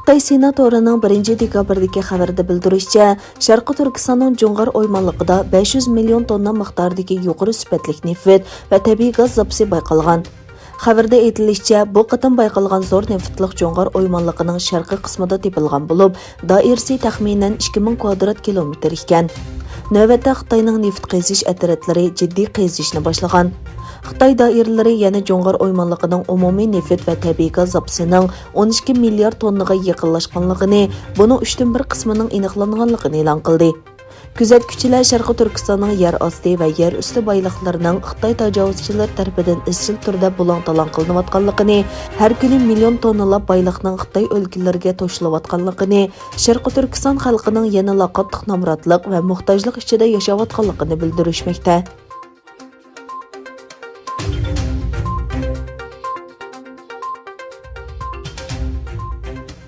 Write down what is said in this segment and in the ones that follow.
Xitay senatorining 1 dekabrdagi xabarida bildirishicha, Sharqi Turkistonning Jung'ar-o'ymonliqida 500 million tonna miqdoridagi yuqori sifatli nefit va tabiiy gaz zopisi bayqalgan. Xabarda aytilishicha, bu qatam bayqalgan zo'r nefitlik Jung'ar-o'ymonliqining sharqiy qismida topilgan bo'lib, doirasi taxminan 2000 kvadrat kilometr ekan. Navbatda Xitoyning neft qazish otryadlari jiddiy qazishni boshlagan. Xitoy doiralari yana Jung'ar-o'ymonliqining umumiy nefit va tabiiy gaz zapasining 12 milliard tonnaga yaqinlashganligini, buning 3/1 qismining aniqlanganligini e'lon qildi. Kuzatuvchilar Sharqi Turkistonning yer osti va yer usti boyliqlarining Xitoy tajovuzchilari tomonidan izchil turda bulang-talang qilinayotganligini, har kuni million tonnalab boyliqning Xitoy o'lkalariga to'shilayotganligini, Sharqi Turkiston xalqining yanada qattiq nomrodlik va muhtojlik ichida yashayotganligini bildirishmoqda.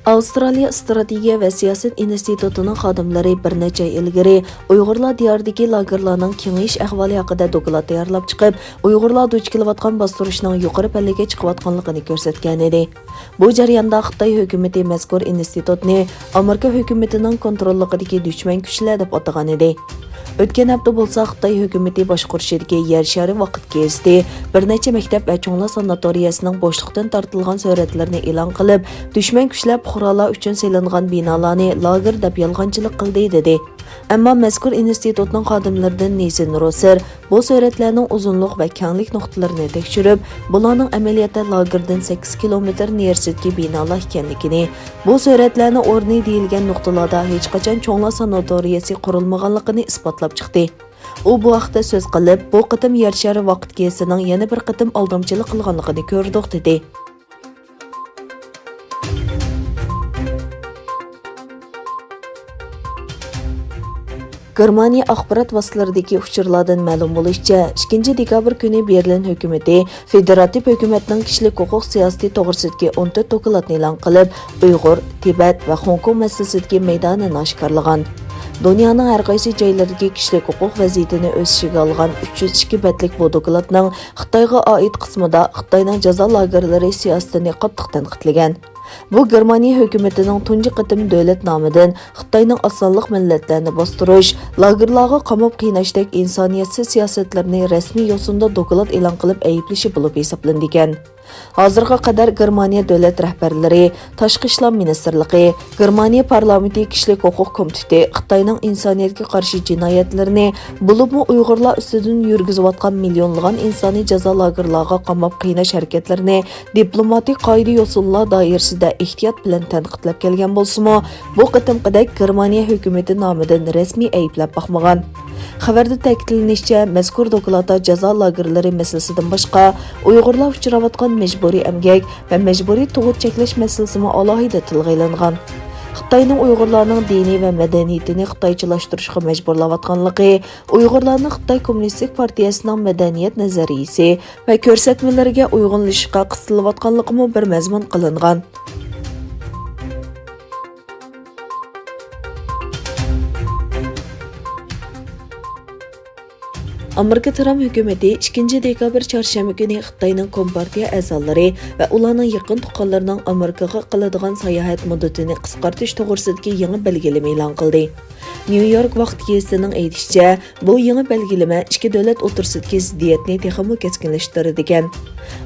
Avstraliya strategiya va siyosat institutining xodimlari bir necha yil ilgari Uyg'urlar diyoridagi lagerlarning kengayish ahvoli haqida doklati tayyorlab chiqib, Uyg'urlar duch kelayotgan bostirishning yuqori pallaga chiqayotganligini ko'rsatgan edi. Bu jarayonda Xitoy hukumatı mazkur institutni Amerika hukumatining kontrolligidagi dushman kuchlar deb atagan edi. O'tgan hafta bo'lsa Xitoy hukumatı boshqarishidagi yer shari vaqt kezdi bir necha maktab va cho'nglar sanatoriyasining bo'shliqdan tortilgan suratlarini e'lon qilib, dushman kuchlar fuqarolar uchun selingan binolarni lager deb yolg'onchilik qildi dedi. Ammo mazkur institutning xodimlaridan Nizin Roser bu suratlarning uzunlik va kenglik nuqtalarini tekshirib, bularning amaliyotda lagerdan 8 kilometr narisidagi binolar ekanligini, bu suratlarning o'rni deyilgan nuqtalarda hech qachon cho'nglar sanatoriyasi qurilmaganligini isbotlab chiqdi. U bu haqda so'z qilib, bu qitim yer shari vaqt gezisining yana bir qitim aldamchilik qilganligini ko'rdik dedi. Germaniya axborot vositalaridagi uchurlardan ma'lum bo'lishicha, 2 dekabr kuni Bېrлин ھۆكۈمىتى federativ hukumatning kishilik huquq siyosati to'g'risidagi 14 doklatni e'lon qilib, Uyg'ur, Tibet va Hong Kong masalasidagi maydonini oshkorlagan. Dunyoning har qaysi joylaridagi kishilik huquq vaziyatini o'z ichiga olgan 302 betlik bu doklatning Xitoyga oid qismida Xitoyning jazo lagerlari siyosatini qattiq tanqidlagan. Bu Germaniya hukumatining tunji qitim davlat nomidan Xitoyning osonliq millatlarni bostirish, lagerlarga qamab qiynashdek insoniyatsiz siyosatlarni rasmiy yo'sinda doklat e'lon qilib ayblishi bo'lib hisoblangan. Hozirga qadar Germaniya davlat rahbarlari, Tashqi ishlar ministrligi, Germaniya parlamenti kishilik huquq komiteti Xitoyning insoniyatga qarshi jinoyatlarini, bo'libmi Uyg'urlar ustidan yurgizayotgan millionlagan insoniy jazo lagerlarga qamab qiynash harakatlarini diplomatik qoida yo'sinlar doirasida ehtiyot bilan tanqidlab kelgan bo'lsa-mu, bu qitimqidek Germaniya hukumati nomidan rasmiy ayblab boqmagan. Xabarda ta'kidlanishicha, mazkur doklatda jazo lagerlari masalasidan boshqa Uyg'urlar uchrayotgan majburiy emgak va majburiy tug'ut cheklash masalasi alohida tilga ilingan. Xitoyning Uyg'urlarning diniy va madaniyatini xitoychilashtirishga majburlayotganligi, Uyg'urlarning Xitoy Kommunistik partiyasining madaniyat nazariyasi va ko'rsatmalariga uyg'unlashishga qistillayotganligi bir mazmun qilingan. Amerika Trump hukumati 2 dekabr çarşamba günü Xitayning kompartiya-a'zolari va ularning yaqin tuqqanlarining Amerikaga qiladigan sayohat muddatini qisqartish to'g'risidagi yangi belgilama e'lon qildi. New York vaqt gezisining aytishicha, bu yangi belgilama ikki davlat o'rtasidagi ziddiyatni texmo keskinlashtiradi ekan.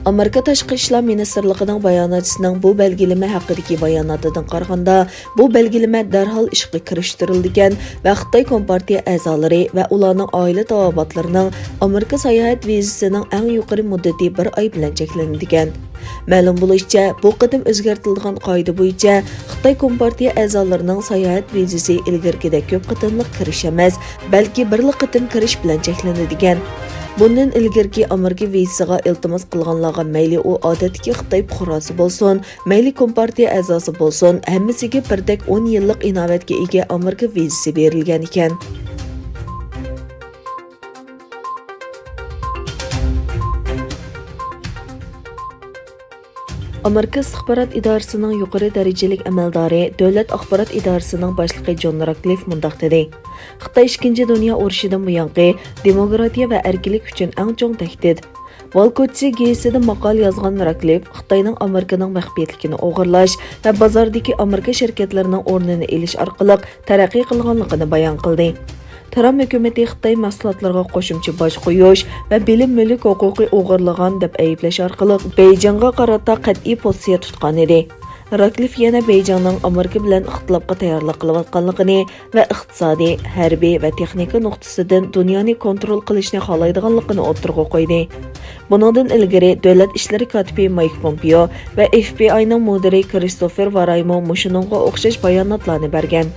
Amerika Tashqi ishlar ministrligining bayonotchisining bu belgilama haqidagi bayonotidan qaraganda, bu belgilama darhol ishga kirishtirildi ekan va Xitoy kompartiya a'zolari va ularning oila tavobatlarining Amerika sayohat vizasining eng yuqori muddati 1 oy bilan cheklanadigan. Ma'lum bo'lishicha, bu qatim o'zgartirilgan qoida bo'yicha Xitoy kompartiya a'zolarining sayohat vizasi ilgarigidek ko'p qatimliq kirish emas, balki bir qatim kirish bilan cheklanadigan. Bundan ilgirki Amerika vizasiga iltimos qilganlarga mayli u odatdagi Xitoy fuqarosi bo'lsin, mayli kompartiya a'zosi bo'lsin, hammasiga birdek 10 yillik inovatga ega Amerika vizasi berilgan ekan. ئامېرىكائىستىخبارات ئىدارىسىنىڭ يۇقىرى دەرىجىلىك ئەمەلدارى دۆلەت ئاخبارات ئىدارىسىنىڭ باشلىقى كىلىپ مۇنداق دېدى. Xitay 2. Dünya urushidan buyonqi demokratiya va erkinlik uchun eng chong tahdid. Valkotchi geyisida maqal yazgan Raklif, Xitayning Amerikaning məxfiyetlikini o'g'irlash va bozordagi Amerika şirkatlarining o'rnini elish orqali taraqqiy qilganligini bayon qildi. Tramp hökuməti Xitay mahsulotlarga qo'shimcha boj qo'yish va bilim mulk huquqi o'g'irlagan deb ayblash orqali Beyjingga qarata qat'iy pozitsiya tutgan edi. Raklif yana Beyjingning Amerika bilan ixtilofga tayyorlik qilayotganligini va iqtisodiy, harbiy va texnika nuqtasidan dunyoni kontrol qilishni xohlaydiganligini o'tirg'a qo'ydi. Buningdan ilgari davlat ishlari kotibi Mike Pompeo va FBIning mudiri Kristofer Varaymo mushuningga o'xshash bayonotlarni bergan.